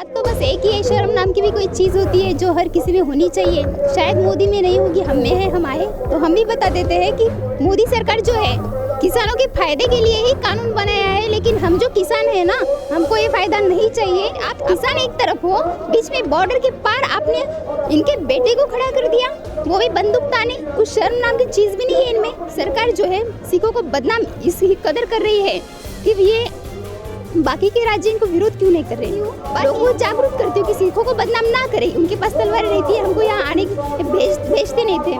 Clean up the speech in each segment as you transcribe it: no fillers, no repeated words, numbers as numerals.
बात तो बस एक ही है, शर्म नाम की भी कोई चीज़ होती है जो हर किसी में होनी चाहिए। शायद मोदी में नहीं होगी, हम में है, हम आए तो हम भी बता देते हैं कि मोदी सरकार जो है किसानों के फायदे के लिए ही कानून बनाया है, लेकिन हम जो किसान है ना, हमको ये फायदा नहीं चाहिए। आप किसान एक तरफ हो, बीच में बॉर्डर के पार आपने इनके बेटे को खड़ा कर दिया, वो भी बंदूक ताने। कुछ शर्म नाम की चीज़ भी नहीं है इनमें। सरकार जो है सिखों को बदनाम इसकी कदर कर रही है कि ये बाकी के राज्य इनको विरोध क्यों नहीं कर रहे हैं। लोगों को जागरूक करती हूँ कि सिखों को बदनाम ना करें। उनके पास तलवारें रहती है, हमको यहाँ आने भेजते नहीं थे।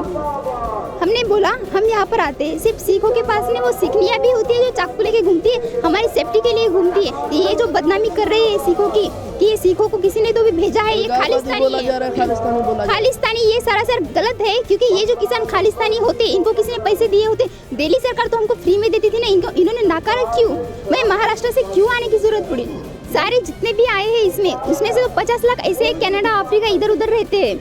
हमने बोला हम यहाँ पर आते हैं, सिर्फ सिखों के पास में वो सिकनियाँ भी होती है जो चाकू लेके घूमती है, हमारी सेफ्टी के लिए घूमती है। ये जो बदनामी कर रहे हैं सिखों की कि ये सिखों को किसी ने तो भी भेजा है, ये खालिस्तानी है। खालिस्तानी ये सरासर गलत है, क्योंकि ये जो किसान खालिस्तानी होते इनको किसी ने पैसे दिए होते। दिल्ली सरकार तो हमको फ्री में देती थी ना, इन्होंने नकारा क्यों? मैं महाराष्ट्र से क्यों आने की जरूरत पड़ी? सारे जितने भी आए हैं उसमें से तो 50 लाख ऐसे कनाडा अफ्रीका इधर उधर रहते हैं।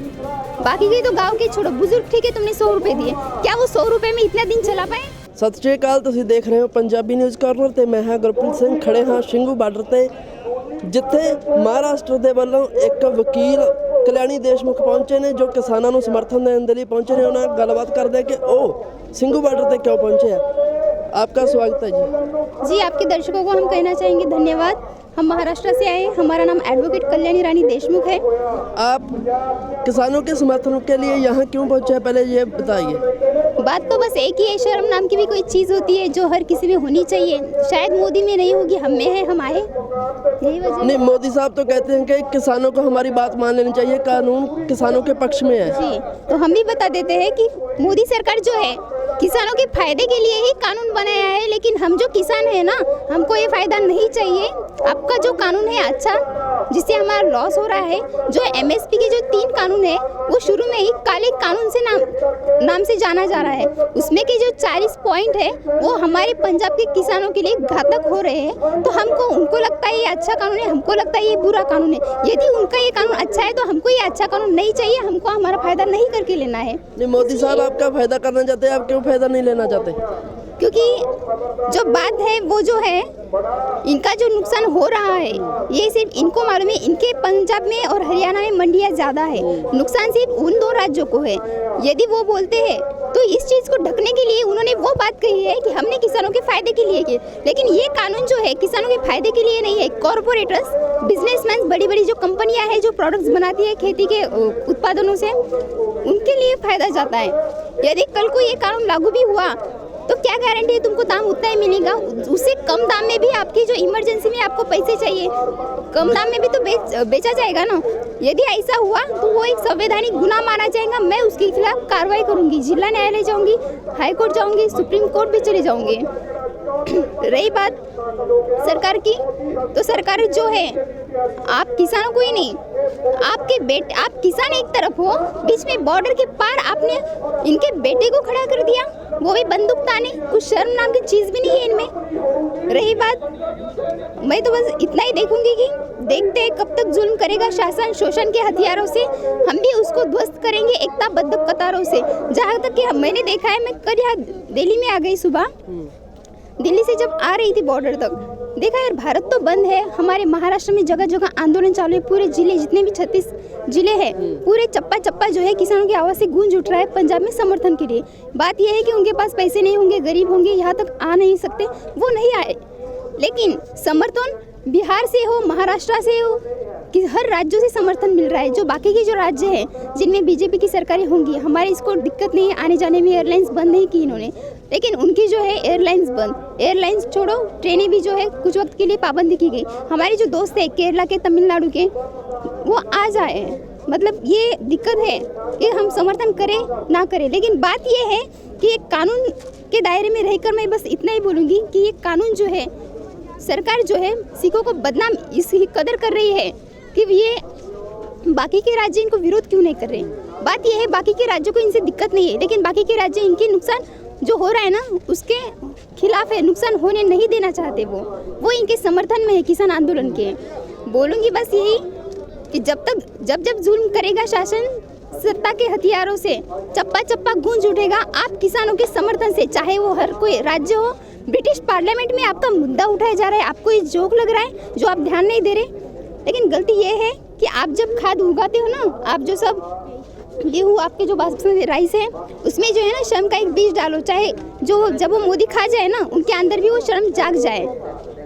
बाकी के तो गांव के छोड़ो, बुजुर्ग ठीक है, तुमने 100 रुपए दिए, क्या वो 100 रुपए में इतना दिन चला पाए? ਸਤਿ ਸ਼੍ਰੀ ਅਕਾਲ, ਤੁਸੀਂ ਦੇਖ ਰਹੇ ਹੋ ਪੰਜਾਬੀ ਨਿਊਜ਼ ਕਾਰਨਰ ਤੇ ਮੈਂ ਹਾਂ ਗੁਰਪ੍ਰੀਤ ਸਿੰਘ। ਖੜੇ ਹਾਂ ਸਿੰਘੂ ਬਾਰਡਰ ਤੇ, ਜਿੱਥੇ ਮਹਾਰਾਸ਼ਟਰ ਦੇ ਵੱਲੋਂ ਇੱਕ ਵਕੀਲ ਕਲਿਆਣੀ ਦੇਸ਼ਮੁਖ ਪਹੁੰਚੇ ਨੇ, ਜੋ ਕਿਸਾਨਾਂ ਨੂੰ ਸਮਰਥਨ ਦੇਣ ਦੇ ਲਈ ਪਹੁੰਚੇ ਨੇ। ਉਹਨਾਂ ਨਾਲ ਗੱਲਬਾਤ ਕਰਦੇ ਆ ਕਿ ਉਹ ਸਿੰਘੂ ਬਾਰਡਰ ਤੇ ਕਿਉਂ पहुंचे हैं। आपका स्वागत है जी। आपके दर्शकों को हम कहना चाहेंगे धन्यवाद। हम महाराष्ट्र से आए, हमारा नाम एडवोकेट कल्याणी रानी देशमुख है। आप किसानों के समर्थन के लिए यहाँ क्यों पहुँचे हैं, पहले ये बताइए। बात तो बस एक ही है, शर्म नाम की भी कोई चीज़ होती है जो हर किसी में होनी चाहिए। शायद मोदी में नहीं होगी, हम में है, हम आए, यही वजह। नहीं, मोदी साहब तो कहते हैं कि किसानों को हमारी बात मान लेनी चाहिए, कानून किसानों के पक्ष में है। जी, तो हम भी बता देते हैं कि मोदी सरकार जो है किसानों के फायदे के लिए ही कानून बनाया है, लेकिन हम जो किसान है ना, हमको ये फायदा नहीं चाहिए। आपका जो कानून है अच्छा, जिससे हमारा लॉस हो रहा है, जो MSP के जो 3 कानून है वो शुरू में ही काले कानून से नाम से जाना जा रहा है। उसमें के जो 40 पॉइंट है वो हमारे पंजाब के किसानों के लिए घातक हो रहे हैं। तो उनको लगता है ये अच्छा कानून है, हमको लगता है ये बुरा कानून है। यदि उनका ये कानून अच्छा है तो हमको ये अच्छा कानून नहीं चाहिए, हमको हमारा फायदा नहीं करके लेना है। नहीं, मोदी साहब आपका फायदा करना चाहते हैं, आप क्यों फायदा नहीं लेना चाहते? क्योंकि जो बात है वो जो है, इनका जो नुकसान हो रहा है ये सिर्फ इनको मालूम है। इनके पंजाब में और हरियाणा में मंडियाँ ज़्यादा है, नुकसान सिर्फ उन 2 राज्यों को है। यदि वो बोलते हैं तो इस चीज़ को ढकने के लिए उन्होंने वो बात कही है कि हमने किसानों के फायदे के लिए की, लेकिन ये कानून जो है किसानों के फायदे के लिए नहीं है। कॉरपोरेटर्स, बिजनेसमैन, बड़ी बड़ी जो कंपनियां हैं जो प्रोडक्ट्स बनाती है खेती के उत्पादनों से, उनके लिए फायदा जाता है। यदि कल को ये कानून लागू भी हुआ तो क्या गारंटी है तुमको दाम उतना ही मिलेगा? उससे कम दाम में भी आपकी जो इमरजेंसी में आपको पैसे चाहिए, कम दाम में भी तो बेचा जाएगा ना। यदि ऐसा हुआ तो वो एक संवैधानिक गुनाह माना जाएगा। मैं उसके खिलाफ कार्रवाई करूंगी, जिला न्यायालय जाऊंगी, हाई कोर्ट जाऊंगी, सुप्रीम कोर्ट भी चले जाऊंगी। रही बात सरकार की, तो सरकार जो है आप किसानों को ही नहीं, आप किसान एक तरफ हो, बीच में बॉर्डर के पार आपने इनके बेटे को खड़ा कर दिया, वो भी बंदूक ताने। कुछ शर्म नाम की चीज़ भी नहीं है इनमें। रही बात, मैं तो बस इतना ही देखूंगी कि देखते हैं कब तक जुल्म करेगा शासन शोषण के हथियारों से। हम भी उसको ध्वस्त करेंगे एकताबद्ध कतारों से। जहाँ तक कि मैंने देखा है, मैं कल यहाँ दिल्ली में आ गई सुबह, दिल्ली से जब आ रही थी बॉर्डर तक, देखा यार भारत तो बंद है, हमारे महाराष्ट्र में जगह जगह आंदोलन चालू है। पूरे जिले, जितने भी 36 जिले हैं, पूरे चप्पा चप्पा जो है किसानों की आवाज़ से गूंज उठ रहा है पंजाब में समर्थन के लिए। बात यह है कि उनके पास पैसे नहीं होंगे, गरीब होंगे, यहाँ तक आ नहीं सकते, वो नहीं आए, लेकिन समर्थन बिहार से हो, महाराष्ट्र से हो, कि हर राज्यों से समर्थन मिल रहा है। जो बाकी के जो राज्य हैं जिनमें बीजेपी की सरकारें होंगी, हमारे इसको दिक्कत नहीं है आने जाने में। एयरलाइंस बंद नहीं की इन्होंने, लेकिन उनकी जो है एयरलाइंस बंद। एयरलाइंस छोड़ो, ट्रेनें भी जो है कुछ वक्त के लिए पाबंदी की गई। हमारे जो दोस्त है केरला के, तमिलनाडु के, वो आ जाए हैं। मतलब ये दिक्कत है कि हम समर्थन करें ना करें, लेकिन बात ये है कि एक कानून के दायरे में रहकर मैं बस इतना ही बोलूँगी कि ये कानून जो है, सरकार जो है सिखों को बदनाम इसकी कदर कर रही है कि ये बाकी के राज्य इनको विरोध क्यों नहीं कर रहे। बात यह है बाकी के राज्यों को इनसे दिक्कत नहीं है, लेकिन बाकी के राज्य इनके नुकसान जो हो रहा है ना उसके खिलाफ है, नुकसान होने नहीं देना चाहते। वो इनके समर्थन में है किसान आंदोलन के। बोलूँगी बस यही कि जब जुल्म करेगा शासन सत्ता के हथियारों से, चप्पा चप्पा गूंज उठेगा आप किसानों के समर्थन से, चाहे वो हर कोई राज्य हो। ब्रिटिश पार्लियामेंट में आपका मुद्दा उठाया जा रहा है, आपको ये जोक लग रहा है जो आप ध्यान नहीं दे रहे। लेकिन गलती ये है कि आप जब खाद उगाते हो ना, आप जो सब गेहूँ आपके जो बासमती राइस है उसमें जो है ना शर्म का एक बीज डालो, चाहे जो जब वो मोदी खा जाए ना उनके अंदर भी वो शर्म जाग जाए।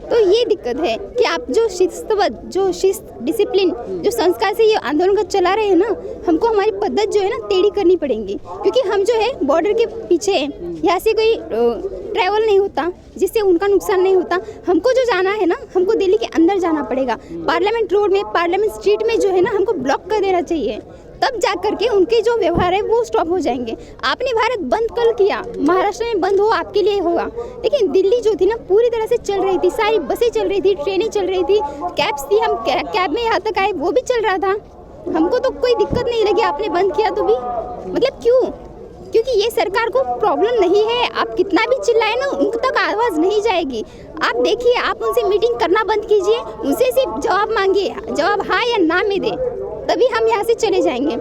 तो ये दिक्कत है कि आप जो शिस्त डिसिप्लिन जो संस्कार से ये आंदोलन का चला रहे हैं ना, हमको हमारी पद्धत जो है ना टेढ़ी करनी पड़ेगी, क्योंकि हम जो है बॉर्डर के पीछे हैं, यहाँ से कोई ट्रैवल नहीं होता जिससे उनका नुकसान नहीं होता। हमको जो जाना है ना, हमको दिल्ली के अंदर जाना पड़ेगा, पार्लियामेंट रोड में, पार्लियामेंट स्ट्रीट में जो है ना हमको ब्लॉक कर देना चाहिए, तब जा करके उनके जो व्यवहार है वो स्टॉप हो जाएंगे। आपने भारत बंद कल किया, महाराष्ट्र में बंद हो आपके लिए होगा, लेकिन दिल्ली जो थी ना पूरी तरह से चल रही थी, सारी बसें चल रही थी, ट्रेनें चल रही थी, कैब्स थी, हम कैब में यहाँ तक आए वो भी चल रहा था, हमको तो कोई दिक्कत नहीं लगी। आपने बंद किया तो भी मतलब क्यों? क्योंकि ये सरकार को प्रॉब्लम नहीं है, आप कितना भी चिल्लाए ना उन तक आवाज़ नहीं जाएगी। आप देखिए, आप उनसे मीटिंग करना बंद कीजिए, उनसे सिर्फ जवाब मांगिए, जवाब हाँ या ना में दे, तभी हम यहाँ से चले जाएंगे।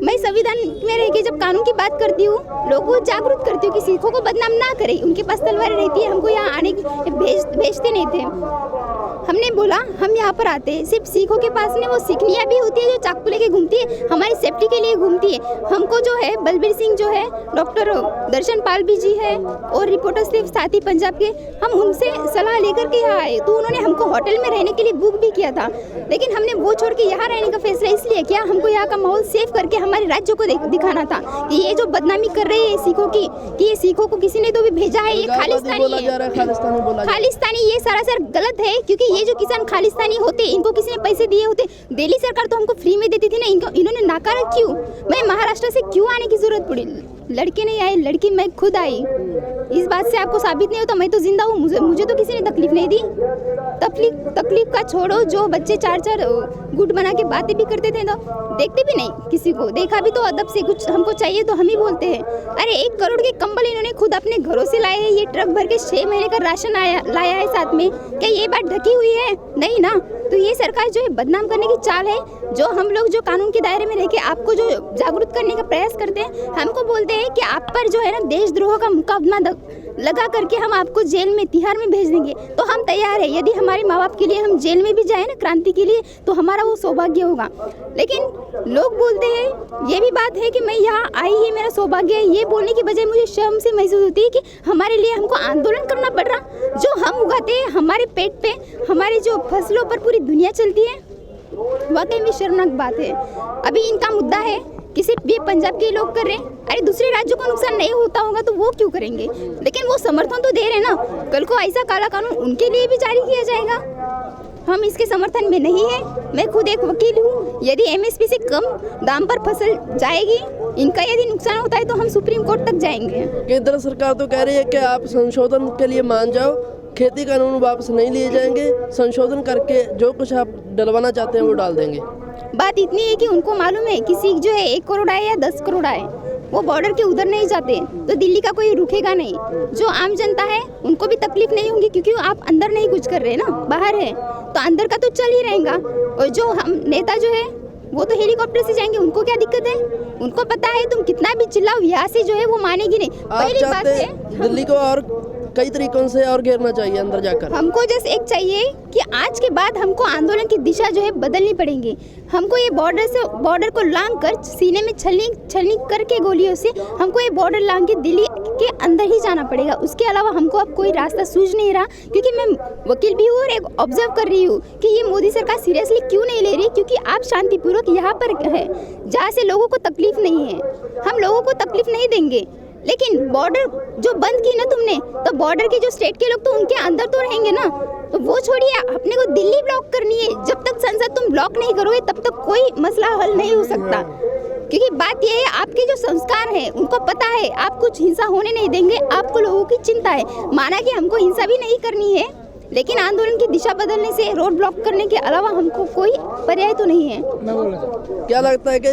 मैं संविधान में रह के जब कानून की बात करती हूँ, लोगों को जागरूक करती हूँ कि सिखों को बदनाम ना करें, उनके पास तलवारें रहती है, हमको यहाँ आने भेजते नहीं थे। हमने बोला हम यहाँ पर आते हैं, सिर्फ सिखों के पास में वो सिकनियाँ भी होती है जो चाकू लेके घूमती है, हमारी सेफ्टी के लिए घूमती है। हमको जो है बलबीर सिंह जो है, डॉक्टर दर्शन पाल भी जी है और रिपोर्टर्स थे साथी पंजाब के, हम उनसे सलाह लेकर के यहाँ आए, तो उन्होंने हमको होटल में रहने के लिए बुक भी किया था, लेकिन हमने वो छोड़ के यहाँ रहने का फैसला इसलिए किया, हमको यहाँ का माहौल सेफ करके हमारे राज्य को दिखाना था कि ये जो बदनामी कर रहे हैं सिखों की, कि ये सिखों को किसी ने तो भी भेजा है, ये खालिस्तानी है, खालिस्तानी, ये सरासर गलत है। क्योंकि ये जो किसान खालिस्तानी होते, इनको किसी ने पैसे दिए होते, दिल्ली सरकार तो हमको फ्री में देती थी ना, इन्होंने नाकारा क्यों? मैं महाराष्ट्र से क्यों आने की जरूरत पड़ी? लड़के नहीं आए, लड़की मैं खुद आई। इस बात से आपको साबित नहीं होता मैं तो जिंदा हूँ, मुझे तो किसी ने तकलीफ नहीं दी। तकलीफ का छोड़ो, जो बच्चे 4-4 गुट बना के बातें भी करते थे तो देखते भी नहीं किसी को, देखा भी तो अदब से कुछ हमको चाहिए तो हम ही बोलते हैं। अरे 1 करोड़ के कंबल इन्होंने खुद अपने घरों से लाए हैं, ये ट्रक भर के 6 महीने का राशन लाया है साथ में, क्या ये बात ढकी हुई है? नहीं ना। तो ये सरकार जो है बदनाम करने की चाल है। जो हम लोग जो कानून के दायरे में रह के आपको जो जागरूक करने का प्रयास करते हैं, हमको बोलते हैं कि आप पर जो है ना देशद्रोह का मुकदमा लगा करके हम आपको जेल में, तिहाड़ में भेज देंगे, तो हम तैयार है। यदि हमारे माँ बाप के लिए हम जेल में भी जाए ना क्रांति के लिए, तो हमारा वो सौभाग्य होगा। लेकिन लोग बोलते हैं, ये भी बात है कि मैं यहाँ आई है मेरा सौभाग्य है, ये बोलने की बजाय मुझे शर्म से महसूस होती है कि हमारे लिए हमको आंदोलन करना पड़ रहा। जो हम उगाते हैं हमारे पेट पे, हमारे जो फसलों पर पूरी दुनिया चलती है, वाकई में शर्मनाक बात है। अभी इनका मुद्दा है कि सिर्फ ये पंजाब के लोग कर रहे हैं, अरे दूसरे राज्यों को नुकसान नहीं होता होगा तो वो क्यों करेंगे? लेकिन वो समर्थन तो दे रहे हैं ना, कल को ऐसा काला कानून उनके लिए भी जारी किया जाएगा। हम इसके समर्थन में नहीं है। मैं खुद एक वकील हूँ, यदि एमएसपी से कम दाम पर फसल जाएगी, इनका यदि नुकसान होता है तो हम सुप्रीम कोर्ट तक जाएंगे। केंद्र सरकार तो कह रही है कि आप संशोधन के लिए मान जाओ, खेती कानून वापस नहीं लिए जाएंगे, संशोधन करके जो कुछ आप डलवाना चाहते हैं वो डाल देंगे। बात इतनी है कि उनको मालूम है कि सिख जो है 1 करोड़ आए या 10 करोड़ आए, वो बॉर्डर के उधर नहीं जाते, तो दिल्ली का कोई रुकेगा नहीं। जो आम जनता है उनको भी तकलीफ नहीं होगी, क्योंकि आप अंदर नहीं कुछ कर रहे ना, बाहर है, तो अंदर का तो चल ही रहेगा। और जो हम नेता जो है वो तो हेलीकॉप्टर से जाएंगे, उनको क्या दिक्कत है? उनको पता है तुम कितना भी चिल्लाओ, यहाँ से जो है वो मानेगी नहीं। पहली बात है दिल्ली को और कई तरीकों से और घेरना चाहिए अंदर जाकर। हमको जैसे एक चाहिए कि आज के बाद हमको आंदोलन की दिशा जो है बदलनी पड़ेगी। हमको ये बॉर्डर को लांग कर सीने में छलनी करके गोलियों से हमको ये बॉर्डर लांग के दिल्ली के अंदर ही जाना पड़ेगा। उसके अलावा हमको अब कोई रास्ता सूझ नहीं रहा, क्योंकि मैं वकील भी हूँ और एक ऑब्जर्व कर रही हूँ कि ये मोदी सरकार सीरियसली क्यों नहीं ले रही, क्योंकि आप शांतिपूर्वक यहाँ पर है जहाँ से लोगों को तकलीफ नहीं है। हम लोगों को तकलीफ नहीं देंगे, लेकिन बॉर्डर जो बंद की ना तुमने, तो बॉर्डर के जो स्टेट के लोग तो उनके अंदर तो रहेंगे ना, तो वो छोड़िए, अपने को दिल्ली ब्लॉक करनी है। जब तक संसद तुम ब्लॉक नहीं करोगे तब तक कोई मसला हल नहीं हो सकता। क्योंकि बात यह है, आपके जो संस्कार हैं उनको पता है आप कुछ हिंसा होने नहीं देंगे, आपको लोगों की चिंता है। माना कि हमको हिंसा भी नहीं करनी है, लेकिन आंदोलन की दिशा बदलने से, रोड ब्लॉक करने के अलावा हमको कोई पर्याय तो नहीं है। क्या लगता है कि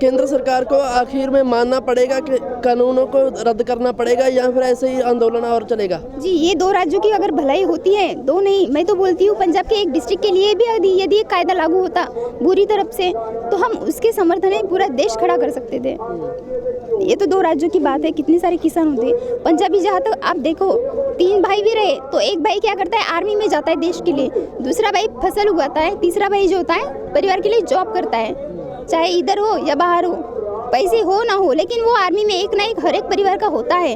केंद्र सरकार को आखिर में मानना पड़ेगा कि कानूनों को रद्द करना पड़ेगा, या फिर ऐसे ही आंदोलन और चलेगा? जी, ये 2 राज्यों की अगर भलाई होती है, 2 नहीं, मैं तो बोलती हूँ पंजाब के एक डिस्ट्रिक्ट के लिए भी यदि एक कायदा लागू होता बुरी तरफ से, तो हम उसके समर्थन में पूरा देश खड़ा कर सकते थे। ये तो 2 राज्यों की बात है, कितने सारे किसान होते हैं। पंजाबी जहाँ तक आप देखो 3 भाई भी रहे तो एक भाई क्या करता है, आर्मी में जाता है देश के लिए, दूसरा भाई फसल उगाता है, तीसरा भाई जो होता है परिवार के लिए जॉब करता है, चाहे इधर हो या बाहर हो, पैसे हो ना हो, लेकिन वो आर्मी में एक ना एक हर एक परिवार का होता है।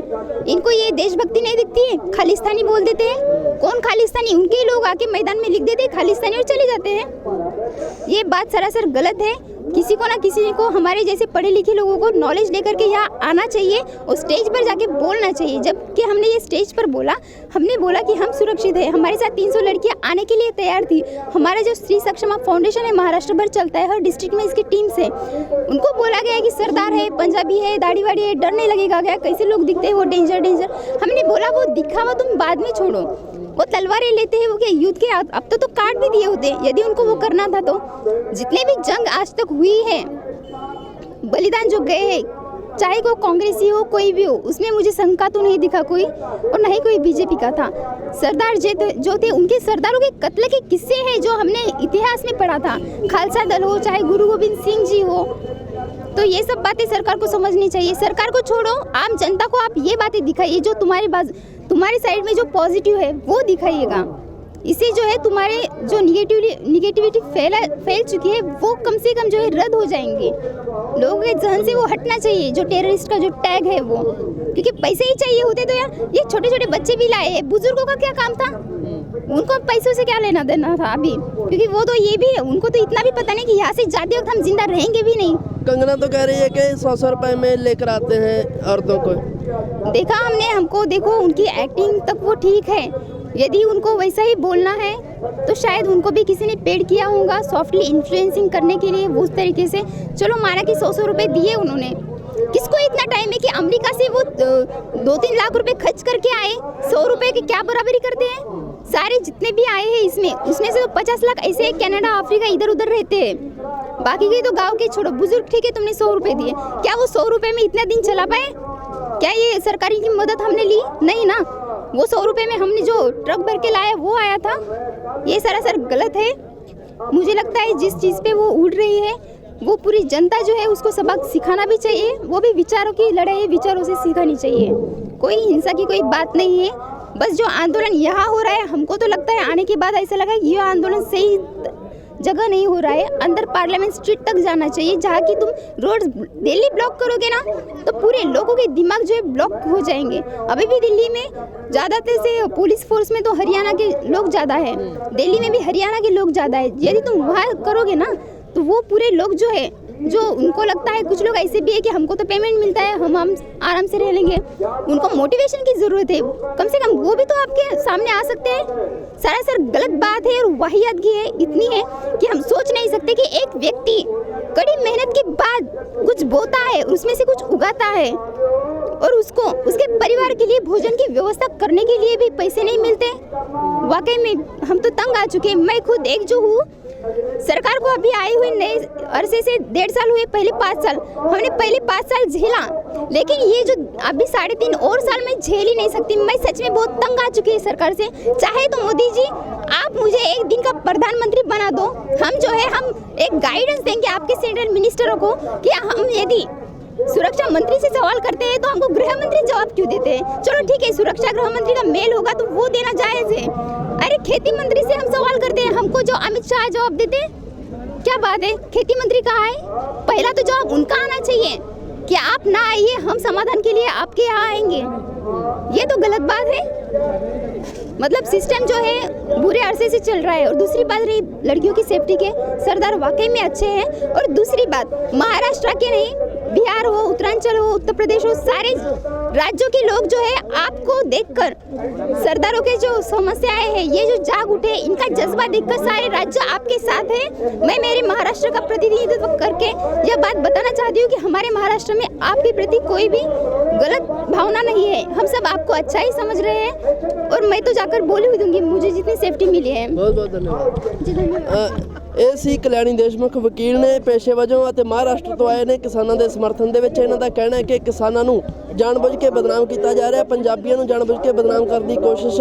इनको ये देशभक्ति नहीं दिखती है, खालिस्तानी बोल देते हैं। कौन खालिस्तानी? उनके लोग आके मैदान में लिख देते हैं खालिस्तानी और चले जाते हैं। ये बात सरासर गलत है। किसी को ना किसी को, हमारे जैसे पढ़े लिखे लोगों को नॉलेज लेकर के यहाँ आना चाहिए और स्टेज पर जाके बोलना चाहिए। जबकि हमने ये स्टेज पर बोला, हमने बोला कि हम सुरक्षित है, हमारे साथ 300 लड़कियाँ आने के लिए तैयार थी। हमारा जो स्त्री सक्षमा फाउंडेशन है महाराष्ट्र भर चलता है, हर डिस्ट्रिक्ट में इसकी टीम्स है। उनको बोला गया है कि सरदार है, पंजाबी है, दाढ़ी वाड़ी है, डर नहीं लगेगा क्या, कैसे लोग दिखते हैं वो डेंजर डेंजर। हमने बोला वो दिखावा तुम बाद में छोड़ो, वो तलवारें लेते हैं, वो क्या युद्ध के अब तो काट भी दिए होते यदि उनको वो करना था। तो जितने भी जंग आज तक हुई है, बलिदान जो गए हैं, चाहे वो कांग्रेसी हो कोई भी हो, उसमें मुझे शंका तो नहीं दिखा कोई, और न ही कोई बीजेपी का था। सरदार जो थे उनके सरदारों के कत्ल के किस्से हैं जो हमने इतिहास में पढ़ा था। खालसा दल हो चाहे गुरु गोविंद सिंह जी हो, तो ये सब बातें सरकार को समझनी चाहिए। सरकार को छोड़ो, आम जनता को आप ये बातें दिखाइए जो तुम्हारे साइड में जो पॉजिटिव है वो दिखाइएगा। इससे जो है तुम्हारे जो निगेटिविटी फैल चुकी है वो कम से कम जो है रद्द हो जाएंगे। लोगों के जहन से वो हटना चाहिए, जो टेररिस्ट का जो टैग है वो, क्योंकि पैसे ही चाहिए होते तो यार ये छोटे छोटे बच्चे भी लाए हैं। बुजुर्गों का क्या काम था, उनको पैसों से क्या लेना देना था अभी, क्योंकि वो तो ये भी है, उनको तो इतना भी पता नहीं कि यहाँ से जाते वक्त हम जिंदा रहेंगे भी नहीं। कंगना तो कह रही है कि 100 रुपए में लेकर आते हैं औरतों को। देखा हमने, हमको देखो उनकी एक्टिंग तक वो ठीक है। यदि उनको वैसा ही बोलना है तो शायद उनको भी किसी ने पेड किया होगा सॉफ्टली इन्फ्लुएंसिंग करने के लिए, वो उस तरीके से। चलो माना कि 100 रुपए दिए उन्होंने, किसको इतना टाइम है कि अमेरिका से वो 2-3 लाख रुपए खर्च करके आए, 100 रुपए की क्या बराबरी करते हैं। सारे जितने भी आए हैं उसमें से तो 50 लाख ऐसे कनाडा अफ्रीका इधर उधर रहते हैं, बाकी के तो गाँव के छोड़ो। बुजुर्ग ठीक है, तुमने 100 रुपए दिए, क्या वो 100 रुपए में इतना दिन चला पाए? क्या ये सरकारी की मदद हमने ली? नहीं ना। वो 100 रुपए में हमने जो ट्रक भर के लाया वो आया था। ये सरासर गलत है। मुझे लगता है जिस चीज़ पे वो उड़ रही है वो पूरी जनता जो है उसको सबक सिखाना भी चाहिए। वो भी विचारों की लड़ाई विचारों से सीखनी चाहिए, कोई हिंसा की कोई बात नहीं है। बस जो आंदोलन यहाँ हो रहा है, हमको तो लगता है आने के बाद ऐसा लगा कि यह आंदोलन सही जगह नहीं हो रहा है। अंदर पार्लियामेंट स्ट्रीट तक जाना चाहिए, जहाँ की तुम रोड दिल्ली ब्लॉक करोगे ना तो पूरे लोगों के दिमाग जो है ब्लॉक हो जाएंगे। अभी भी दिल्ली में ज़्यादातर से पुलिस फोर्स में तो हरियाणा के लोग ज़्यादा है, दिल्ली में भी हरियाणा के लोग ज़्यादा है। यदि तुम वहाँ करोगे ना तो वो पूरे लोग जो है, जो उनको लगता है, कुछ लोग ऐसे भी है कि हमको तो पेमेंट मिलता है, हम आराम से रह लेंगे, उनको मोटिवेशन की ज़रूरत है। कम से कम वो भी तो आपके सामने आ सकते हैं। सरासर गलत बात है और वाहियात है इतनी है कि हम सोच नहीं सकते कि एक व्यक्ति कड़ी मेहनत के बाद कुछ बोता है, उसमें से कुछ उगाता है और उसको उसके परिवार के लिए भोजन की व्यवस्था करने के लिए भी पैसे नहीं मिलते। वाकई में हम तो तंग आ चुके हैं। मैं खुद एक जो हूँ, सरकार को अभी आए हुए नए अरसे से 1.5 साल हुए, पहले 5 साल हमने पहले 5 साल झेला, लेकिन ये जो अभी 3.5 और साल में झेल ही नहीं सकती। मैं सच में बहुत तंग आ चुकी है सरकार से। चाहे तो मोदी जी आप मुझे एक दिन का प्रधानमंत्री बना दो, हम जो है हम एक गाइडेंस देंगे आपके सेंट्रल मिनिस्टरों को कि हम यदि सुरक्षा मंत्री से सवाल करते हैं तो हमको गृह मंत्री जवाब क्यों देते हैं। चलो ठीक है, सुरक्षा गृह मंत्री का मेल होगा तो वो देना जायज है। अरे खेती मंत्री से हम सवाल करते हैं, हमको जो अमित शाह जवाब देते हैं, क्या बात है? खेती मंत्री कहाँ है? पहला तो जवाब उनका आना चाहिए कि आप ना आइए, हम समाधान के लिए आपके यहाँ आएंगे। ये तो गलत बात है। मतलब सिस्टम जो है बुरे अरसे से चल रहा है। और दूसरी बात रही लड़कियों की सेफ्टी के, सरदार वाकई में अच्छे हैं। और दूसरी बात, महाराष्ट्र के नहीं, बिहार हो, उत्तरांचल हो, उत्तर प्रदेश हो, सारे राज्यों के लोग जो है आपको देखकर सरदारों के जो समस्याएं हैं, ये जो जाग उठे, इनका जज्बा देखकर सारे राज्य आपके साथ है। मैं मेरे महाराष्ट्र का प्रतिनिधित्व करके यह बात बताना चाहती हूँ कि हमारे महाराष्ट्र में आपके प्रति कोई भी गलत भावना नहीं है। हम सब आपको अच्छा ही समझ रहे हैं और मैं तो जाकर बोली हुई दूंगी मुझे जितनी सेफ्टी मिली है। बहुत बहुत धन्यवाद। जी धन्यवाद। ਇਹ ਸੀ ਕਲਿਆਣੀ ਦੇਸ਼ਮੁਖ ਵਕੀਲ ਨੇ, ਪੇਸ਼ੇ ਵਜੋਂ ਅਤੇ ਮਹਾਰਾਸ਼ਟਰ ਤੋਂ ਆਏ ਨੇ। ਕਿਸਾਨਾਂ ਦੇ ਸਮਰਥਨ ਦੇ ਵਿੱਚ ਇਹਨਾਂ ਦਾ ਕਹਿਣਾ ਹੈ ਕਿ ਕਿਸਾਨਾਂ ਨੂੰ ਜਾਣਬੁੱਝ ਕੇ ਬਦਨਾਮ ਕੀਤਾ ਜਾ ਰਿਹਾ, ਪੰਜਾਬੀਆਂ ਨੂੰ ਜਾਣਬੁੱਝ ਕੇ ਬਦਨਾਮ ਕਰਨ ਦੀ ਕੋਸ਼ਿਸ਼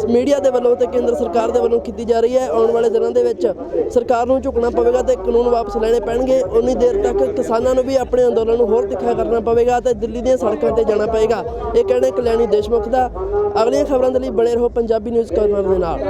ਮੀਡੀਆ ਦੇ ਵੱਲੋਂ ਤੇ ਕੇਂਦਰ ਸਰਕਾਰ ਦੇ ਵੱਲੋਂ ਕੀਤੀ ਜਾ ਰਹੀ ਹੈ। ਆਉਣ ਵਾਲੇ ਦਿਨਾਂ ਦੇ ਵਿੱਚ ਸਰਕਾਰ ਨੂੰ ਝੁਕਣਾ ਪਵੇਗਾ ਤੇ ਕਾਨੂੰਨ ਵਾਪਸ ਲੈਣੇ ਪੈਣਗੇ। ਉਨੀ ਦੇਰ ਤੱਕ ਕਿਸਾਨਾਂ ਨੂੰ ਵੀ ਆਪਣੇ ਅੰਦੋਲਨ ਨੂੰ ਹੋਰ ਤਿੱਖਾ ਕਰਨਾ ਪਵੇਗਾ ਤੇ ਦਿੱਲੀ ਦੀਆਂ ਸੜਕਾਂ ਤੇ ਜਾਣਾ ਪਏਗਾ। ਇਹ ਕਹਿਣਾ ਕਲਿਆਣੀ ਦੇਸ਼ਮੁਖ ਦਾ। ਅਗਲੀਆਂ ਖਬਰਾਂ ਦੇ ਲਈ ਬਣੇ ਰਹੋ ਪੰਜਾਬੀ ਨਿਊਜ਼ ਕਾਰਨਰ ਦੇ ਨਾਲ।